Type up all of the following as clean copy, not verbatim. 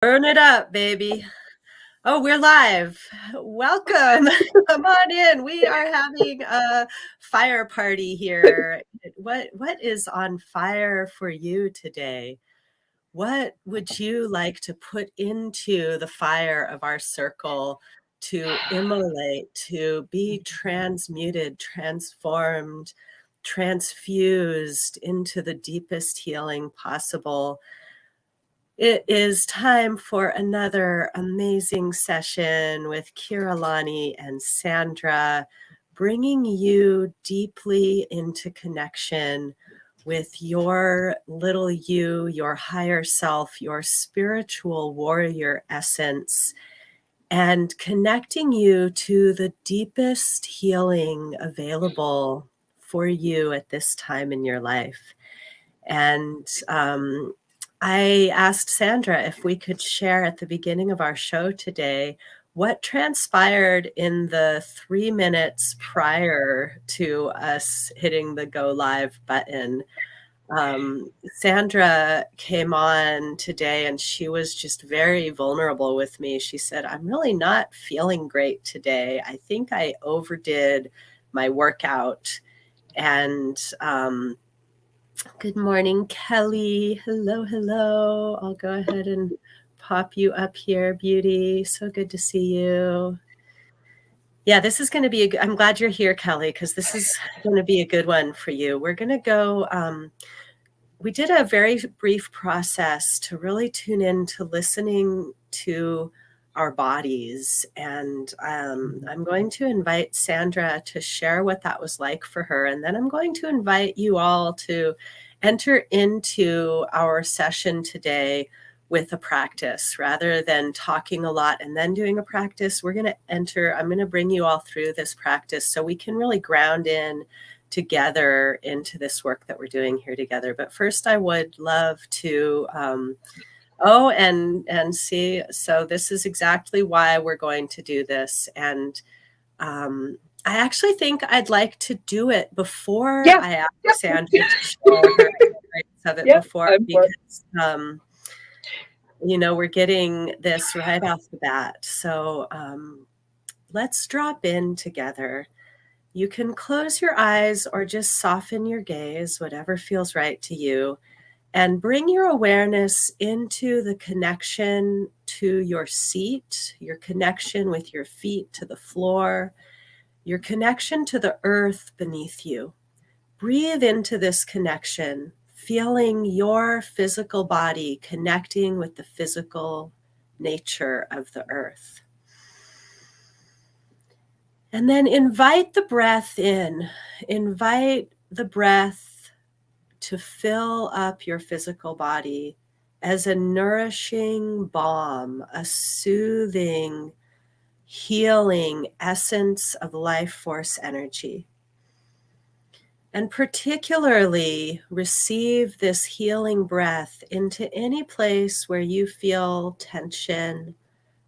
Burn it up, baby. Oh, we're live. Welcome. Come on in. We are having a fire party here. What is on fire for you today? What would you like to put into the fire of our circle to immolate, to be transmuted, transformed, transfused into the deepest healing possible? It is time for another amazing session with Kiralani and Sandra, bringing you deeply into connection with your little you, your higher self, your spiritual warrior essence, and connecting you to the deepest healing available for you at this time in your life. And I asked Sandra if we could share at the beginning of our show today what transpired in the 3 minutes prior to us hitting the go live button. Sandra came on today and she was just very vulnerable with me. She said, "I'm really not feeling great today. I think I overdid my workout." And good morning, Kelly. Hello, hello. I'll go ahead and pop you up here, beauty. So good to see you. Yeah, this is going to be I'm glad you're here, Kelly, because this is going to be a good one for you. We're going to go, we did a very brief process to really tune in to listening to our bodies. And I'm going to invite Sandra to share what that was like for her. And then I'm going to invite you all to enter into our session today with a practice rather than talking a lot and then doing a practice. I'm going to bring you all through this practice so we can really ground in together into this work that we're doing here together. But first, I would love to and see. So this is exactly why we're going to do this. And I actually think I'd like to do it before I ask Sandra to share her experience of it before, because we're getting this right off the bat. So let's drop in together. You can close your eyes or just soften your gaze, whatever feels right to you, and bring your awareness into the connection to your seat, your connection with your feet to the floor, your connection to the earth beneath you. Breathe into this connection, feeling your physical body connecting with the physical nature of the earth. And then invite the breath in. Invite the breath to fill up your physical body as a nourishing balm, a soothing, healing essence of life force energy. And particularly receive this healing breath into any place where you feel tension,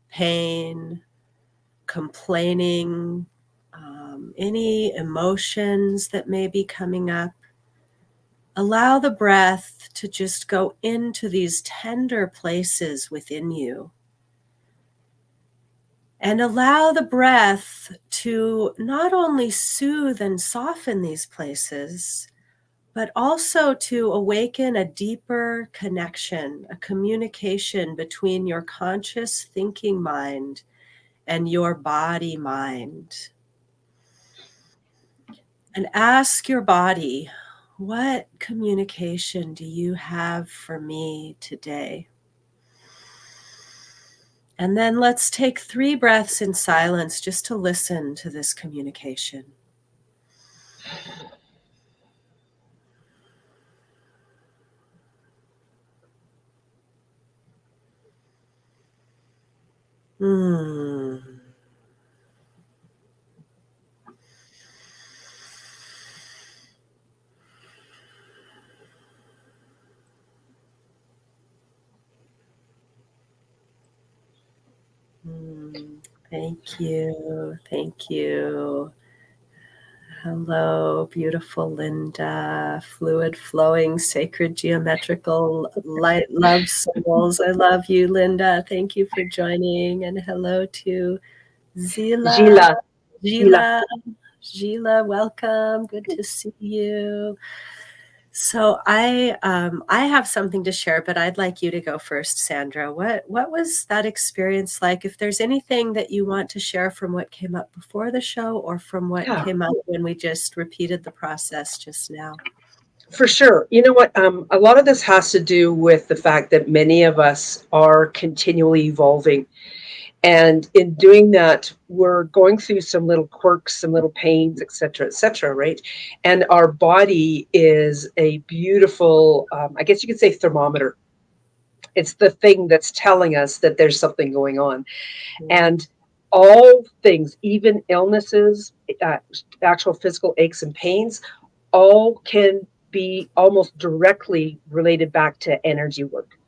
pain, complaining, any emotions that may be coming up. Allow the breath to just go into these tender places within you. And allow the breath to not only soothe and soften these places, but also to awaken a deeper connection, a communication between your conscious thinking mind and your body mind. And ask your body, what communication do you have for me today? And then let's take 3 breaths in silence just to listen to this communication. Thank you. Thank you. Hello, beautiful Linda. Fluid flowing, sacred geometrical light love souls. I love you, Linda. Thank you for joining. And hello to Zila. Gila. Gila. Gila, welcome. Good to see you. So I have something to share, but I'd like you to go first, Sandra. What was that experience like? If there's anything that you want to share from what came up before the show or from what Yeah, came up when we just repeated the process just now. for sure. You know what? A lot of this has to do with the fact that many of us are continually evolving. And in doing that, we're going through some little quirks, some little pains, et cetera, right? And our body is a beautiful, I guess you could say, thermometer. It's the thing that's telling us that there's something going on. Mm-hmm. And all things, even illnesses, uh, actual physical aches and pains, all can be almost directly related back to energy work.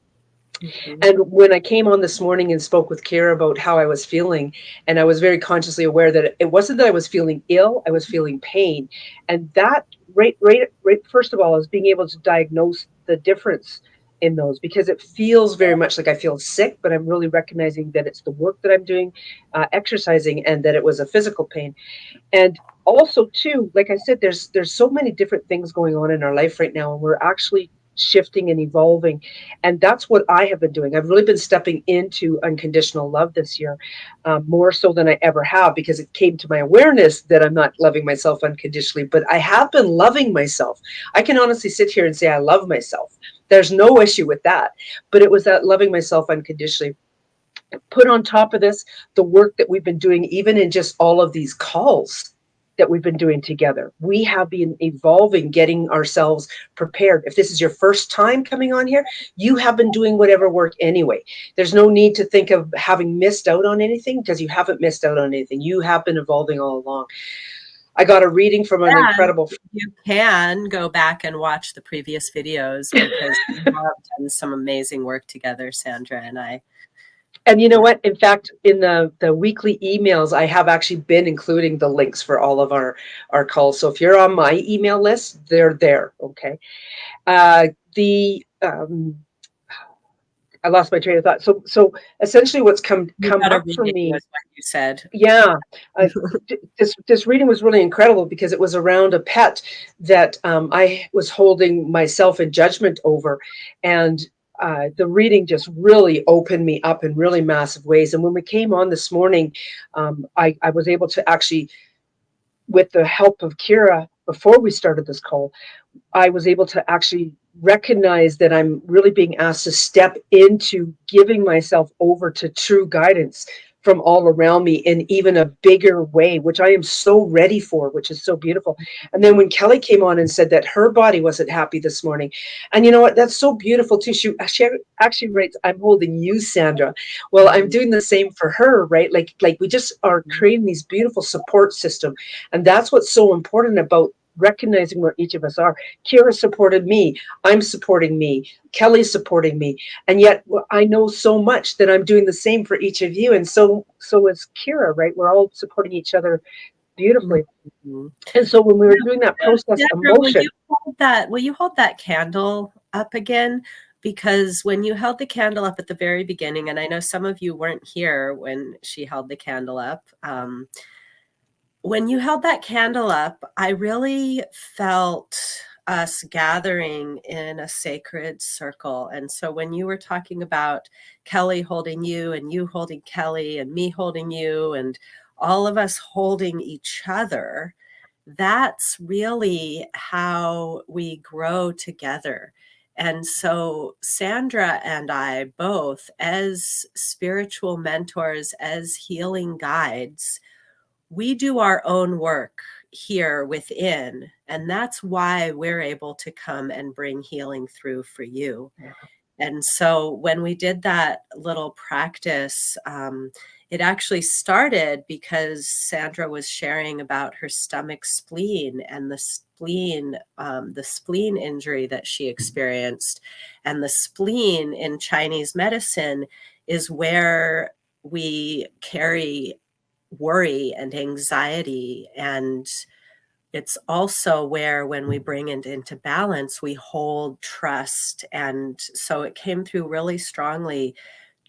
Mm-hmm. And when I came on this morning and spoke with Kira about how I was feeling, and I was very consciously aware that it wasn't that I was feeling ill, I was feeling pain. And that, right, first of all, is being able to diagnose the difference in those, because it feels very much like I feel sick, but I'm really recognizing that it's the work that I'm doing, exercising, and that it was a physical pain. And also too, like I said, there's so many different things going on in our life right now, and we're actually shifting and evolving. And that's what I have been doing. I've really been stepping into unconditional love this year, more so than I ever have, because it came to my awareness that I'm not loving myself unconditionally, but I have been loving myself. I can honestly sit here and say I love myself. There's no issue with that. But it was that loving myself unconditionally. Put on top of this, the work that we've been doing, even in just all of these calls that we've been doing together. We have been evolving, getting ourselves prepared. If this is your first time coming on here, you have been doing whatever work anyway. There's no need to think of having missed out on anything, because you haven't missed out on anything. You have been evolving all along. I got a reading from an And incredible. you can go back and watch the previous videos because we have done some amazing work together, Sandra and I. And you know Yeah. what? In fact, in the weekly emails, I have actually been including the links for all of our calls. So if you're on my email list, they're there. Okay. The I lost my train of thought. So essentially, what's You come got a up for reading, me, was what you said. yeah, uh, this reading was really incredible, because it was around a pet that I was holding myself in judgment over, and the reading just really opened me up in really massive ways. And when we came on this morning, I was able to actually, with the help of Kira, before we started this call, I was able to actually recognize that I'm really being asked to step into giving myself over to true guidance from all around me in even a bigger way, which I am so ready for, which is so beautiful. And then when Kelly came on and said that her body wasn't happy this morning, and you know what, that's so beautiful too. She actually writes, "I'm holding you, Sandra." Well, I'm Mhm. doing the same for her, right? Like we just are creating these beautiful support system, and that's what's so important about recognizing where each of us are. Kira supported me. I'm supporting me. Kelly's supporting me. And yet I know so much that I'm doing the same for each of you. And so is Kira, right? We're all supporting each other beautifully. Mhm. And so when we were doing that process Sandra, emotion, will you hold that candle up again? Because when you held the candle up at the very beginning, and I know some of you weren't here when she held the candle up, when you held that candle up, I really felt us gathering in a sacred circle. And so when you were talking about Kelly holding you and you holding Kelly and me holding you and all of us holding each other, that's really how we grow together. And so Sandra and I both, as spiritual mentors, as healing guides, we do our own work here within, and that's why we're able to come and bring healing through for you. And so when we did that little practice, it actually started because Sandra was sharing about her stomach spleen and the spleen injury that she experienced. And the spleen in Chinese medicine is where we carry worry and anxiety and it's also where, when we bring it into balance, we hold trust. And so it came through really strongly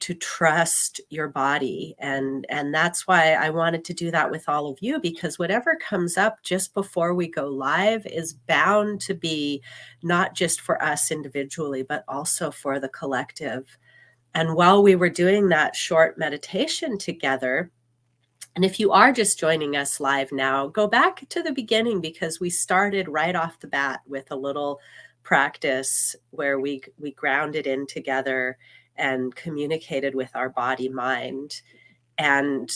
to trust your body. And that's why I wanted to do that with all of you, because whatever comes up just before we go live is bound to be not just for us individually, but also for the collective. And while we were doing that short meditation together, and if you are just joining us live now, go back to the beginning, because we started right off the bat with a little practice where we grounded in together and communicated with our body mind. And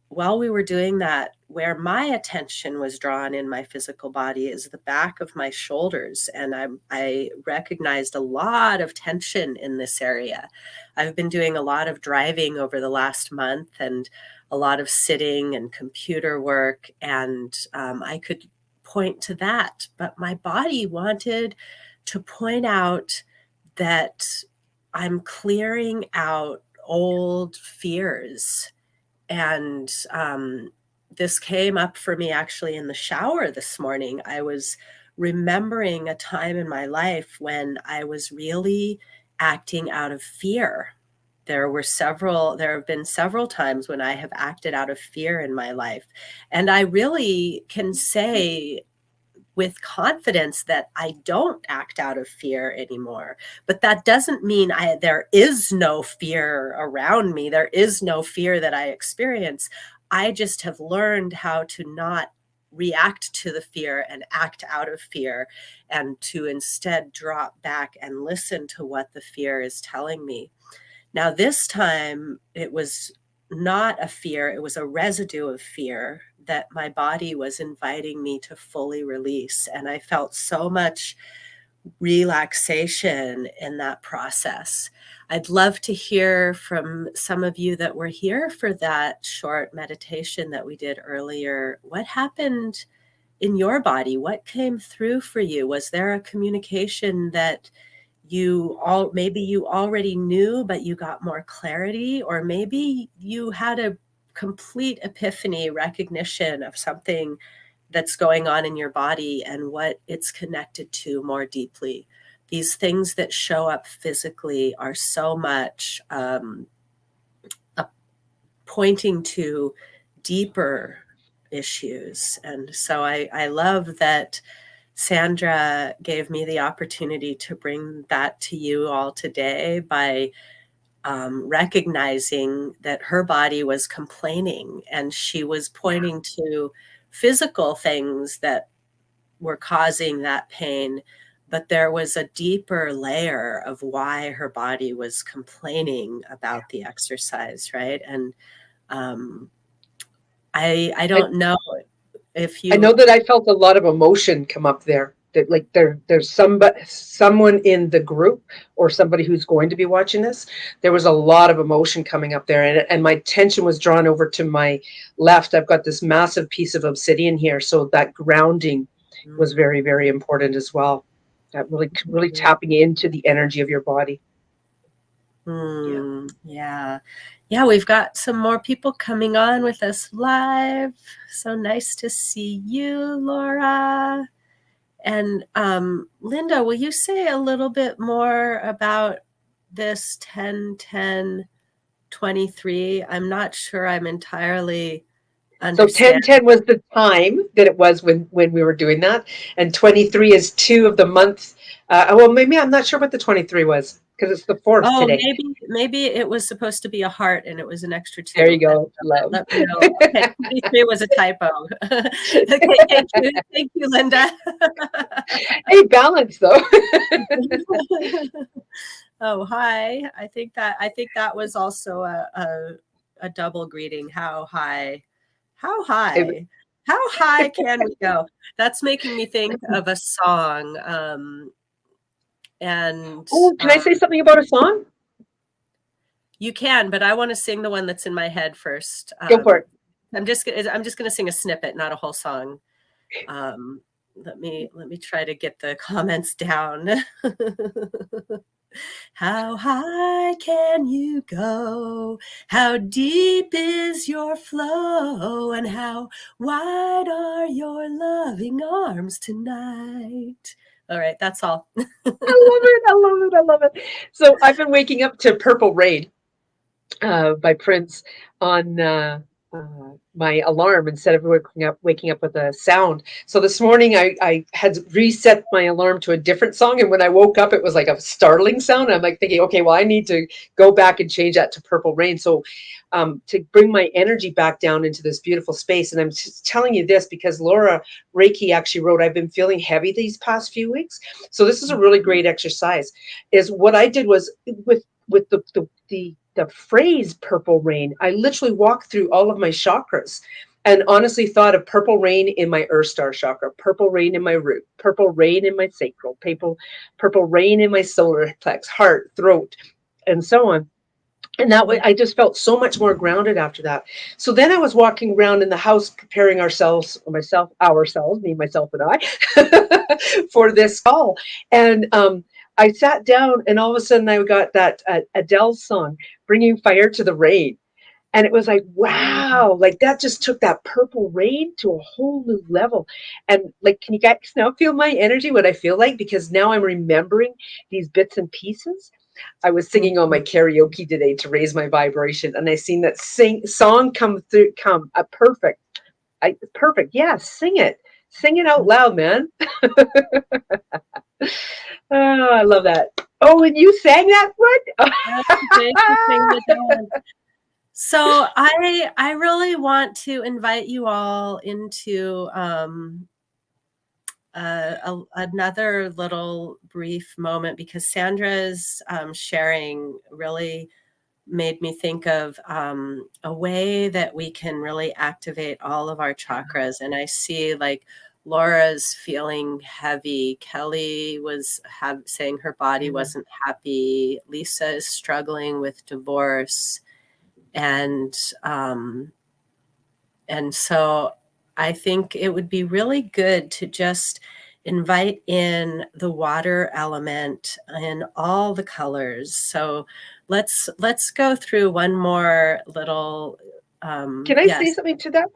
while we were doing that, where my attention was drawn in my physical body is the back of my shoulders. And I recognized a lot of tension in this area. I've been doing a lot of driving over the last month, and a lot of sitting and computer work. And I could point to that, but my body wanted to point out that I'm clearing out old fears. And this came up for me actually in the shower this morning. I was remembering a time in my life when I was really acting out of fear. There have been several times when I have acted out of fear in my life. And I really can say with confidence that I don't act out of fear anymore. But that doesn't mean there is no fear around me. There is no fear that I experience. I just have learned how to not react to the fear and act out of fear, and to instead drop back and listen to what the fear is telling me. Now, this time it was not a fear, it was a residue of fear that my body was inviting me to fully release. And I felt so much relaxation in that process. I'd love to hear from some of you that were here for that short meditation that we did earlier. What happened in your body? What came through for you? Was there a communication that maybe you already knew, but you got more clarity, or maybe you had a complete epiphany, recognition of something that's going on in your body and what it's connected to more deeply. These things that show up physically are so much pointing to deeper issues. And so I love that Sandra gave me the opportunity to bring that to you all today by recognizing that her body was complaining, and she was pointing to physical things that were causing that pain. But there was a deeper layer of why her body was complaining about the exercise, right? And I I, don't know if I know you. that I felt a lot of emotion come up there. That like there's someone in the group or somebody who's going to be watching this. There was a lot of emotion coming up there, and my attention was drawn over to my left. I've got this massive piece of obsidian here, so that grounding was Mm, very, very important as well. That really tapping into the energy of your body. Yeah. yeah. Yeah, we've got some more people coming on with us live. So nice to see you, Laura. And Linda, will you say a little bit more about this 10-10-23? I'm not sure I'm entirely So understanding. 1010 was the time that it was when we were doing that, and 23 is 2 of the month. Well, maybe I'm not sure what the 23 was because it's the 4th Oh, today. maybe it was supposed to be a heart and it was an extra There you two. go, love. Let me know. Okay, 23 was a typo. Okay, thank you, Linda. Hey, balance though. Oh, hi. I think that was also a double greeting. How high? How high? How high can we go? That's making me think of a song. And Oh, can I say something about a song? you can, but I want to sing the one that's in my head first. Go for it. I'm just gonna sing a snippet, not a whole song. Let me try to get the comments down. How high can you go? How deep is your flow? And how wide are your loving arms tonight? All right, that's all. I love it. I love it. I love it. So I've been waking up to Purple Rain by Prince on my alarm instead of waking up with a sound. So this morning I had reset my alarm to a different song, and when I woke up, it was like a startling sound. I'm like thinking, okay, well, I need to go back and change that to Purple Rain. So to bring my energy back down into this beautiful space. And I'm just telling you this because Laura Reiki actually wrote, I've been feeling heavy these past few weeks. So this is a really great exercise. Is what I did was with the phrase purple rain, I literally walked through all of my chakras and honestly thought of purple rain in my earth star chakra, purple rain in my root, purple rain in my sacral, purple rain in my solar plex, heart, throat, and so on. And that way I just felt so much more grounded after that. So then I was walking around in the house preparing ourselves, me, myself, and I, for this call. And I sat down, and all of a sudden I got that Adele song, Bringing Fire to the Rain. And it was like, wow, like that just took that purple rain to a whole new level. And like, can you guys now feel my energy, what I feel like? Because now I'm remembering these bits and pieces. I was singing on my karaoke today to raise my vibration, and I seen that song come through, perfect. Perfect. Yeah, sing it out loud, man. Oh, I love that. Oh, and you sang that one? Thanks for saying it down. So I really want to invite you all into another little brief moment, because Sandra's sharing really made me think of a way that we can really activate all of our chakras. And I see like Laura's feeling heavy. Kelly was saying her body wasn't happy. Lisa is struggling with divorce. And um, and so I think it would be really good to just invite in the water element in all the colors. So let's go through one more little Can I say yes. something to that?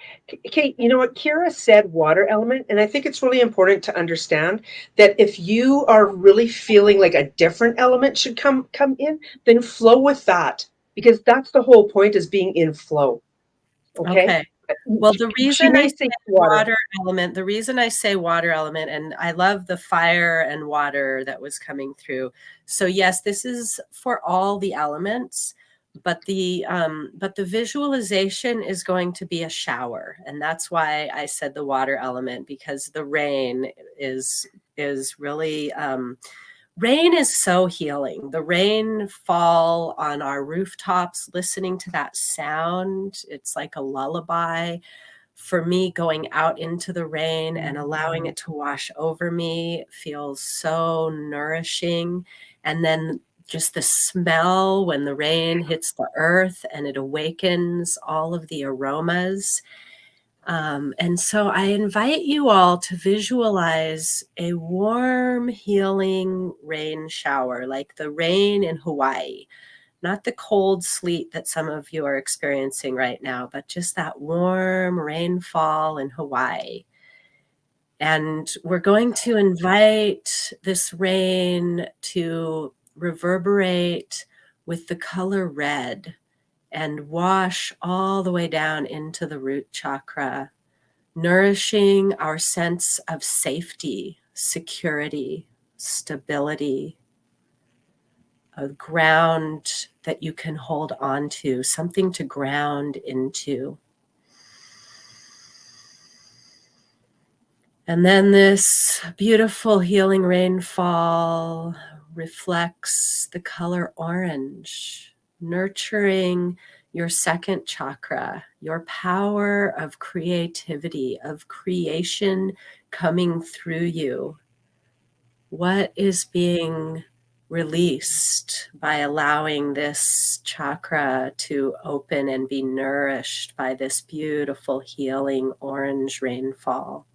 Kate, you know what? Kira said water element, and I think it's really important to understand that if you are really feeling like a different element should come in, then flow with that, because that's the whole point, is being in flow. Okay? Okay. Well, the She reason I may say say water. water element, and I love the fire and water that was coming through. So yes, this is for all the elements, but the visualization is going to be a shower, and that's why I said the water element, because the rain is really rain is so healing. The rain fall on our rooftops, listening to that sound, it's like a lullaby. For me, going out into the rain and allowing it to wash over me feels so nourishing. And then just the smell when the rain hits the earth and it awakens all of the aromas. And so I invite you all to visualize a warm, healing rain shower, like the rain in Hawaii, not the cold sleet that some of you are experiencing right now, but just that warm rainfall in Hawaii. And we're going to invite this rain to reverberate with the color red and wash all the way down into the root chakra, nourishing our sense of safety, security, stability, a ground that you can hold on to, something to ground into. And then this beautiful healing rainfall reflects the color orange, nurturing your second chakra, your power of creativity, of creation coming through you. What is being released by allowing this chakra to open and be nourished by this beautiful healing orange rainfall?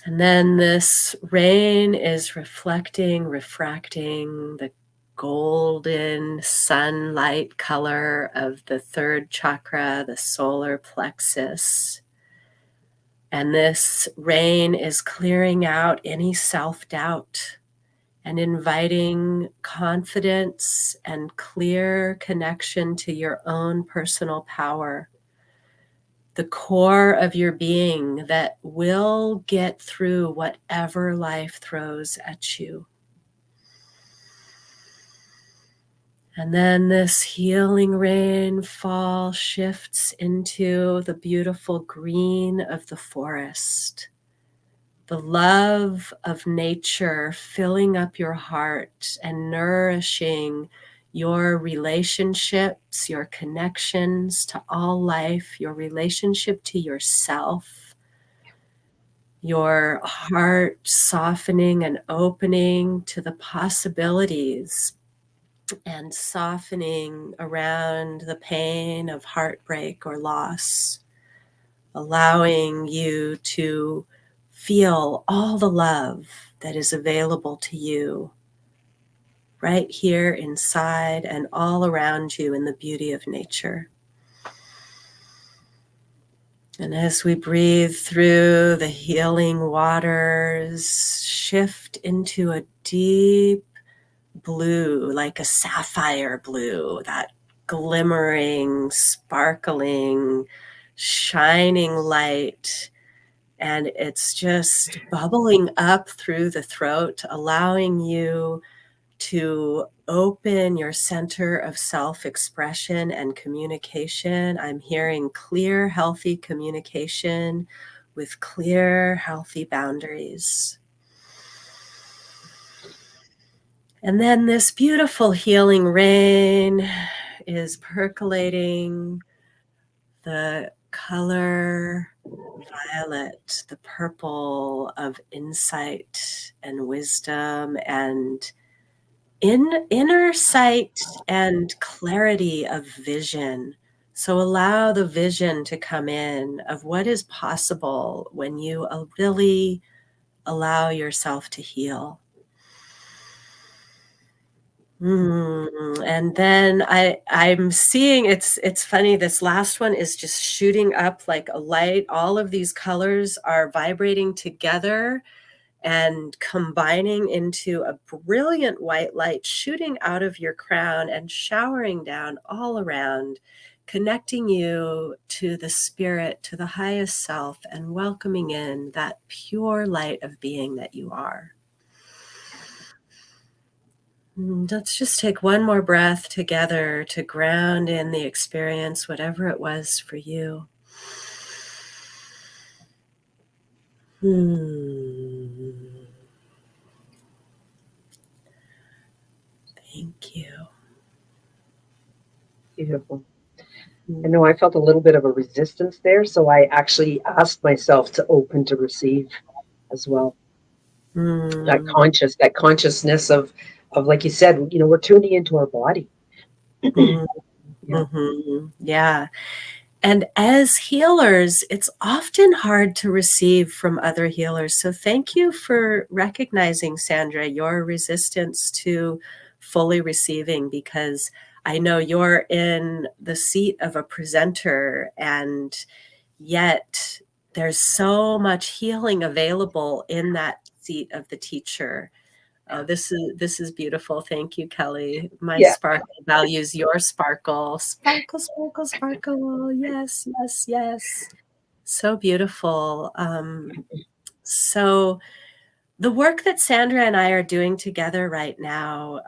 And then this rain is refracting the golden sunlight color of the third chakra, the solar plexus. And this rain is clearing out any self-doubt and inviting confidence and clear connection to your own personal power, the core of your being that will get through whatever life throws at you. And then this healing rainfall shifts into the beautiful green of the forest, the love of nature filling up your heart and nourishing your relationships, your connections to all life, your relationship to yourself, your heart softening and opening to the possibilities and softening around the pain of heartbreak or loss, allowing you to feel all the love that is available to you right here inside and all around you in the beauty of nature. And as we breathe through the healing waters, shift into a deep blue, like a sapphire blue, that glimmering, sparkling, shining light. And it's just bubbling up through the throat, allowing you to open your center of self-expression and communication. I'm hearing clear, healthy communication with clear, healthy boundaries. And then this beautiful healing rain is percolating the color violet, the purple of insight and wisdom and inner sight and clarity of vision. So allow the vision to come in of what is possible when you really allow yourself to heal. And then I'm seeing it's funny. This last one is just shooting up like a light. All of these colors are vibrating together and combining into a brilliant white light shooting out of your crown and showering down all around, connecting you to the spirit, to the highest self, and welcoming in that pure light of being that you are. Let's just take one more breath together to ground in the experience, whatever it was for you. Thank you. Beautiful. I know I felt a little bit of a resistance there, so I actually asked myself to open to receive as well. That consciousness of like you said, we're tuning into our body. Mm-hmm. Yeah. Mm-hmm. Yeah. And as healers, it's often hard to receive from other healers. So thank you for recognizing, Sandra, your resistance to fully receiving, because I know you're in the seat of a presenter, and yet there's so much healing available in that seat of the teacher. This is beautiful. Thank you, Kelly. My Yeah. sparkle values your sparkle. Sparkle, sparkle, sparkle. Yes, yes, yes. So beautiful. So the work that Sandra and I are doing together right now,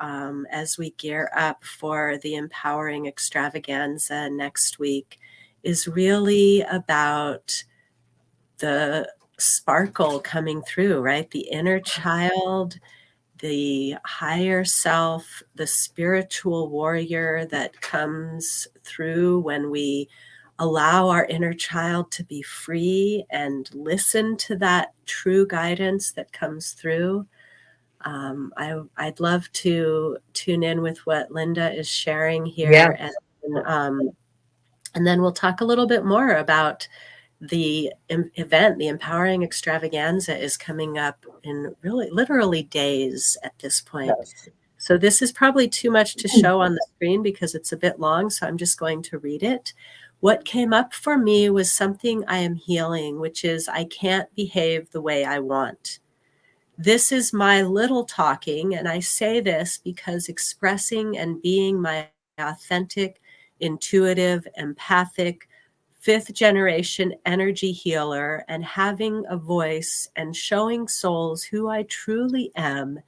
as we gear up for the Empowering Extravaganza next week, is really about the sparkle coming through, right? The inner child, the higher self, the spiritual warrior that comes through when we allow our inner child to be free and listen to that true guidance that comes through. I'd love to tune in with what Linda is sharing here, Yeah. and then we'll talk a little bit more about event, the Empowering Extravaganza, is coming up in really literally days at this point. Yes. So this is probably too much to show on the screen because it's a bit long, so I'm just going to read it. What came up for me was something I am healing, which is I can't behave the way I want. This is my little talking, and I say this because expressing and being my authentic, intuitive, empathic, fifth generation energy healer and having a voice and showing souls who I truly am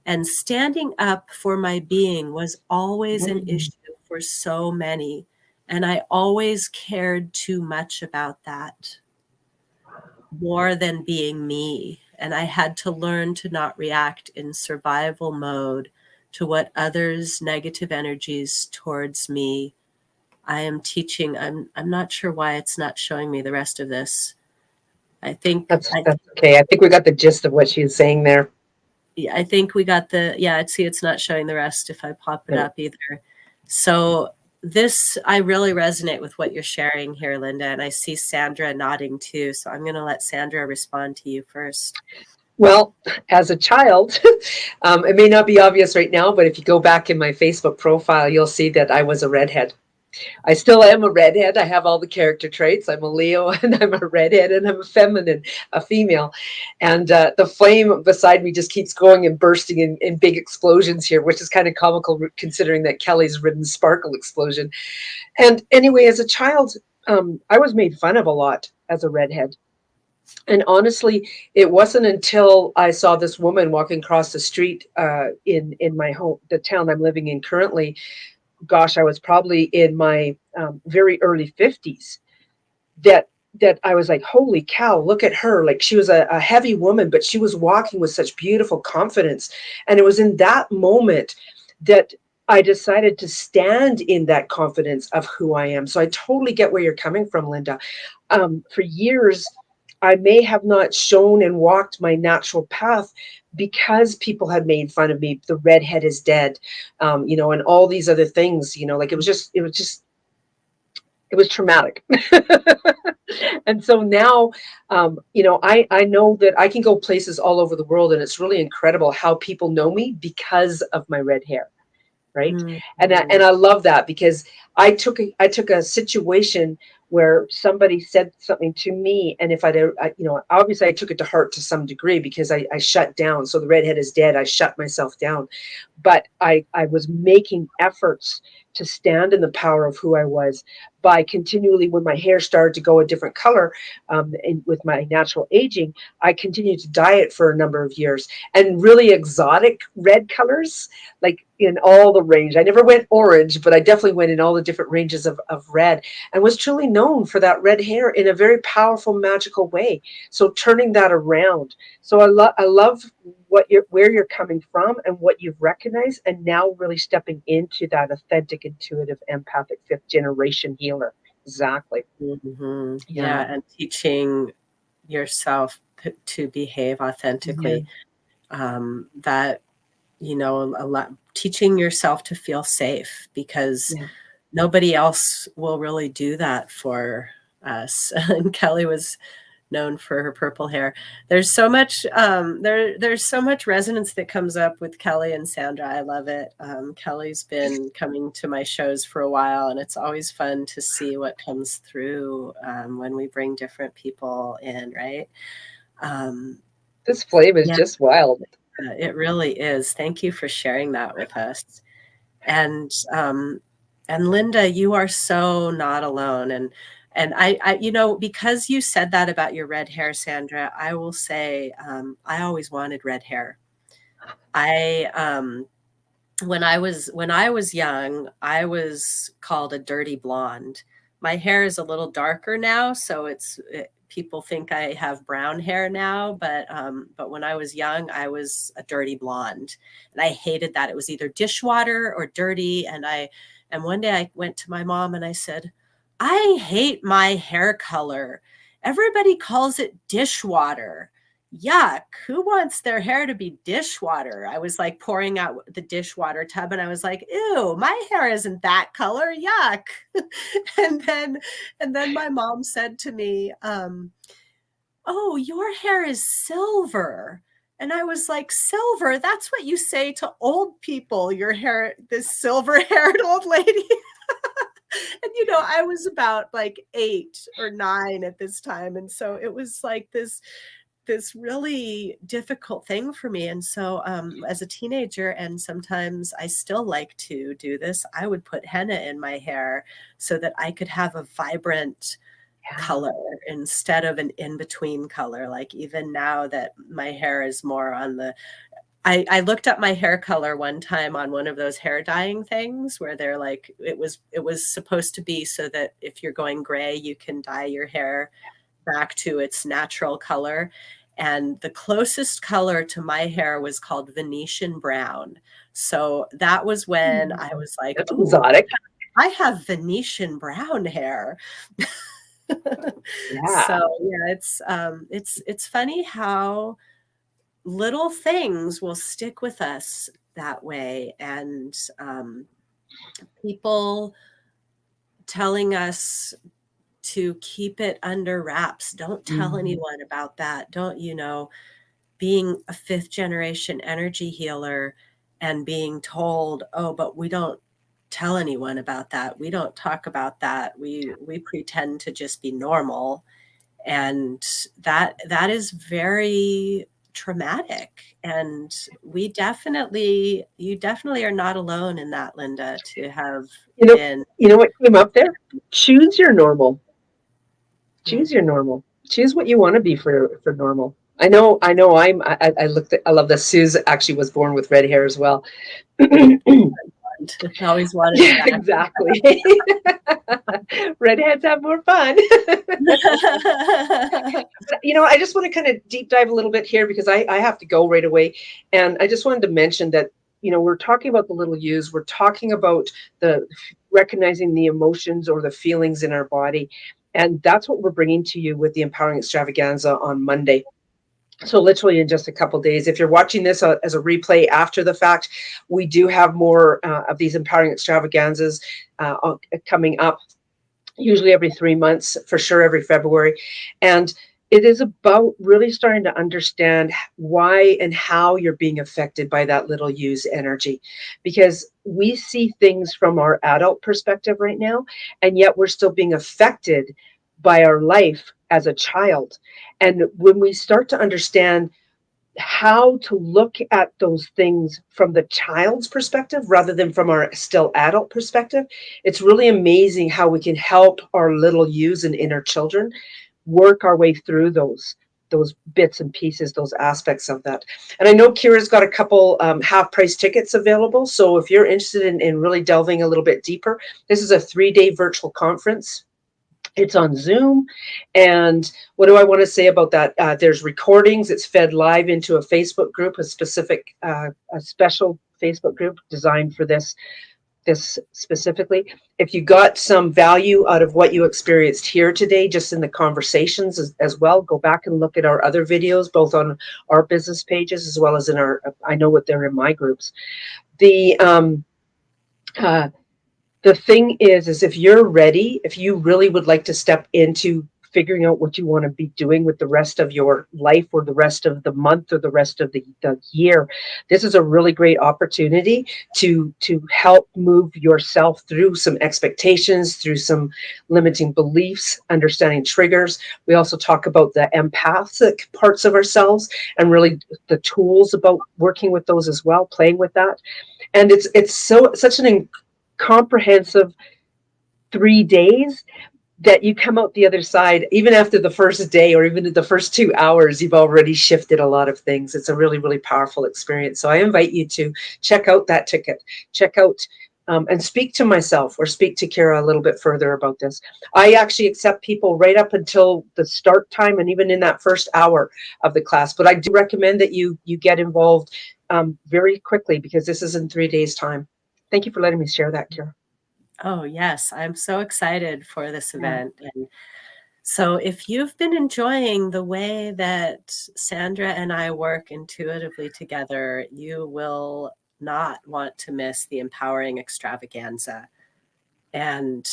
and standing up for my being was always an Mm. issue for so many. And I always cared too much about that, more than being me. And I had to learn to not react in survival mode to what others' negative energies towards me. I am teaching. I'm not sure why it's not showing me the rest of this. I think I That's okay. I think we got the gist of what she was saying there. yeah, I think we got the, yeah, I'd see it's not showing the rest if I pop it Yeah. up either. So this, I really resonate with what you're sharing here, Linda, and I see Sandra nodding too. So I'm going to let Sandra respond to you first. Well, as a child, it may not be obvious right now, but if you go back in my Facebook profile, you'll see that I was a redhead. I still am a redhead. I have all the character traits. I'm a Leo and I'm a redhead and I'm a feminine, a female. And the flame beside me just keeps going and bursting in big explosions here, which is kind of comical considering that Kelly's ridden sparkle explosion. And anyway, as a child, I was made fun of a lot as a redhead. And honestly, it wasn't until I saw this woman walking across the street in my home, the town I'm living in currently. Gosh, I was probably in my very early 50s that I was like, holy cow, look at her. Like she was a heavy woman, but she was walking with such beautiful confidence. And it was in that moment that I decided to stand in that confidence of who I am. So I totally get where you're coming from, Linda. For years, I may have not shown and walked my natural path because people had made fun of me. The redhead is dead, and all these other things. Like it was traumatic. And so now, I know that I can go places all over the world, and it's really incredible how people know me because of my red hair, right? And Mm-hmm. I love that because I took a situation where somebody said something to me, and if obviously I took it to heart to some degree because I shut down. So the redhead is dead. I shut myself down, but I was making efforts to stand in the power of who I was by continually, when my hair started to go a different color, and with my natural aging, I continued to dye it for a number of years, and really exotic red colors, like in all the range. I never went orange, but I definitely went in all the different ranges of red, and was truly known for that red hair in a very powerful, magical way. So turning that around. So I love where you're coming from and what you've recognized, and now really stepping into that authentic, intuitive, empathic fifth generation healer. Exactly. Mm-hmm. Yeah. Yeah, and teaching yourself to behave Yeah. authentically. That a lot, teaching yourself to feel safe because Yeah. nobody else will really do that for us. And Kelly was known for her purple hair. There's so much there's so much resonance that comes up with Kelly and Sandra. I love it. Kelly's been coming to my shows for a while, and it's always fun to see what comes through when we bring different people in, right? Um, This flame is yeah, just wild. it really is. Thank you for sharing that with us. And and Linda, you are so not alone. And because you said that about your red hair, Sandra, I will say I always wanted red hair. I when I was young, I was called a dirty blonde. My hair is a little darker now, so people think I have brown hair now, but when I was young, I was a dirty blonde, and I hated that. It was either dishwater or dirty, and one day I went to my mom and I said, "I hate my hair color. Everybody calls it dishwater. yuck, who wants their hair to be dishwater? I was like pouring out the dishwater tub and I was like, ew, my hair isn't that color, yuck. and then and then my mom said to me, oh, your hair is silver. And I was like, silver, that's what you say to old people, your hair, this silver haired old lady. And I was about like 8 or 9 at this time, and so it was like this really difficult thing for me. And so as a teenager, and sometimes I still like to do this, I would put henna in my hair so that I could have a vibrant Yeah. color instead of an in-between color. Like even now that my hair is more on the I looked up my hair color one time on one of those hair dyeing things where they're like, it was supposed to be so that if you're going gray, you can dye your hair back to its natural color. And the closest color to my hair was called Venetian brown. So that was when Hmm. I was like, That's oh, exotic. I have Venetian brown hair. Yeah. So yeah, it's funny how little things will stick with us that way. And people telling us to keep it under wraps. Don't tell Mhm. anyone about that. Don't, being a fifth generation energy healer and being told, oh, but we don't tell anyone about that. We don't talk about that. We pretend to just be normal. And that is very traumatic. And you definitely are not alone in that, Linda, to have You know, been. you know what came up there? Choose your normal. Mm. Choose your normal. Choose what you want to be for normal. I know. I looked at. I love that Suze actually was born with red hair as well. I always wanted it Yeah, back. exactly. Redheads have more fun. I just want to kind of deep dive a little bit here because I have to go right away. And I just wanted to mention that, we're talking about the little U's. We're talking about the recognizing the emotions or the feelings in our body. And that's what we're bringing to you with the Empowering Extravaganza on Monday. So literally in just a couple of days, if you're watching this as a replay after the fact, we do have more of these Empowering Extravaganzas coming up, usually every 3 months, for sure every February. And it is about really starting to understand why and how you're being affected by that little use energy. Because we see things from our adult perspective right now, and yet we're still being affected by our life as a child. And when we start to understand how to look at those things from the child's perspective rather than from our still adult perspective, it's really amazing how we can help our little yous and inner children work our way through those bits and pieces, those aspects of that. And I know Kira's got a couple half price tickets available. So if you're interested in really delving a little bit deeper, this is a 3-day virtual conference. It's on Zoom. And what do I want to say about that? There's recordings. It's fed live into a Facebook group, a special Facebook group designed for this specifically. If you got some value out of what you experienced here today, just in the conversations as well, go back and look at our other videos, both on our business pages as well as in I know what they're in my groups. The uh, the thing is if you're ready, if you really would like to step into figuring out what you want to be doing with the rest of your life or the rest of the month or the rest of the year, this is a really great opportunity to help move yourself through some expectations, through some limiting beliefs, understanding triggers. We also talk about the empathic parts of ourselves and really the tools about working with those as well, playing with that. And it's such an comprehensive 3 days that you come out the other side. Even after the first day or even the first 2 hours, you've already shifted a lot of things. It's a really, really powerful experience. So I invite you to check out that ticket, check out and speak to myself or speak to Kira a little bit further about this. I actually accept people right up until the start time and even in that first hour of the class. But I do recommend that you get involved very quickly because this is in 3 days' time. Thank you for letting me share that, Kira. Oh, yes. I'm so excited for this Yeah. event. And So if you've been enjoying the way that Sandra and I work intuitively together, you will not want to miss the Empowering Extravaganza. And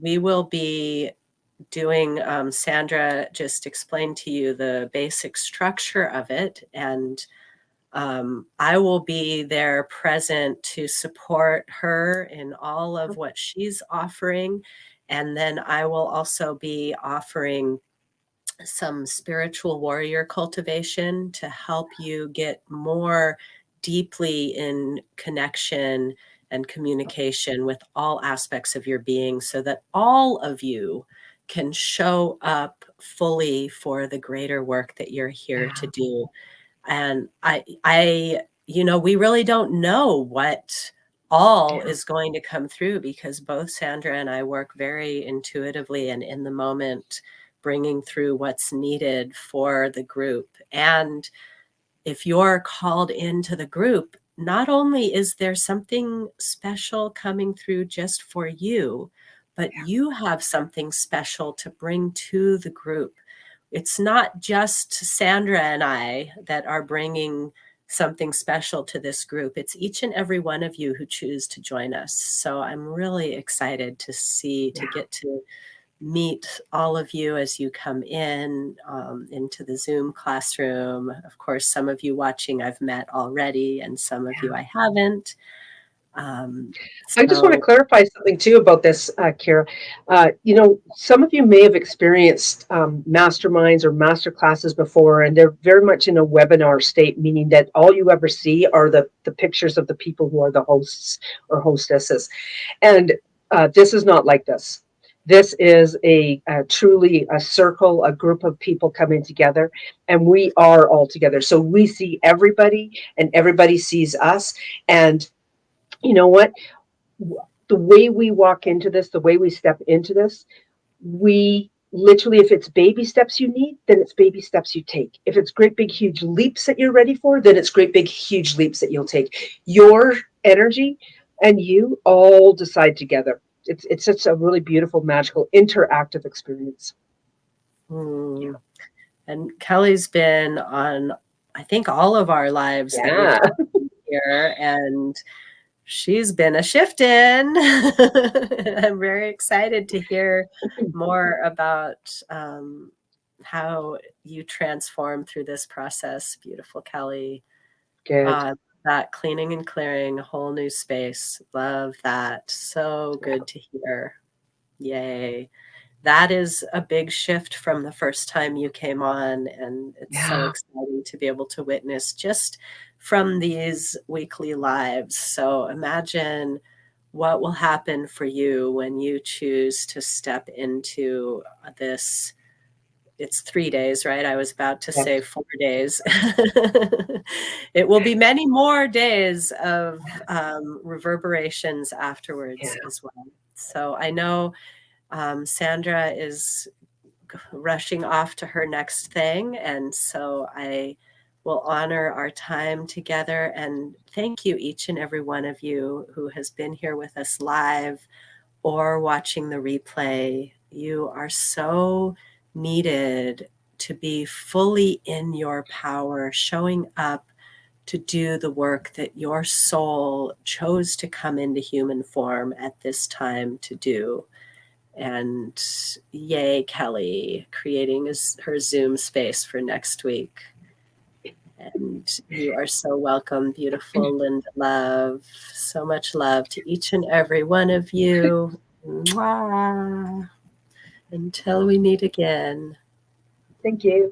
we will be doing, Sandra just explained to you the basic structure of it, and I will be there present to support her in all of what she's offering. And then I will also be offering some spiritual warrior cultivation to help you get more deeply in connection and communication with all aspects of your being so that all of you can show up fully for the greater work that you're here to Yeah. do. And we really don't know what all Yeah. is going to come through because both Sandra and I work very intuitively and in the moment, bringing through what's needed for the group. And if you're called into the group, not only is there something special coming through just for you, but you have something special to bring to the group. It's not just Sandra and I that are bringing something special to this group. It's each and every one of you who choose to join us. So I'm really excited to Yeah. get to meet all of you as you come in into the Zoom classroom. Of course, some of you watching I've met already, and some of you I haven't. Um, I just want to so, clarify something too about this, Kira. Some of you may have experienced masterminds or master classes before, and they're very much in a webinar state, meaning that all you ever see are the pictures of the people who are the hosts or hostesses. And this is not like this. This is a truly a circle, a group of people coming together, and we are all together. So we see everybody, and everybody sees us. And you know what? The way we walk into this, the way we step into this, we literally, if it's baby steps you need, then it's baby steps you take. If it's great big huge leaps that you're ready for, then it's great big huge leaps that you'll take. Your energy and you all decide together. It's such a really beautiful, magical, interactive experience. hmm. And Kelly's been on, I think, all of our lives that we've Yeah. done here, and she's been a shift-in. I'm very excited to hear more about how you transform through this process. Beautiful, Kelly. Good. That cleaning and clearing a whole new space. Love that. So Yeah. good to hear. Yay. That is a big shift from the first time you came on, and it's so Yeah. exciting to be able to witness just from these weekly lives. So imagine what will happen for you when you choose to step into this. It's 3 days, right? I was about to say Yes. 4 days. It will be many more days of reverberations Yeah. afterwards as well. So I know Sandra is rushing off to her next thing. And so I will honor our time together. And thank you, each and every one of you who has been here with us live or watching the replay. You are so needed to be fully in your power, showing up to do the work that your soul chose to come into human form at this time to do. And yay, Kelly, creating her Zoom space for next week. And you are so welcome, beautiful Linda Love. So much love to each and every one of you. Mwah. Until we meet again. Thank you.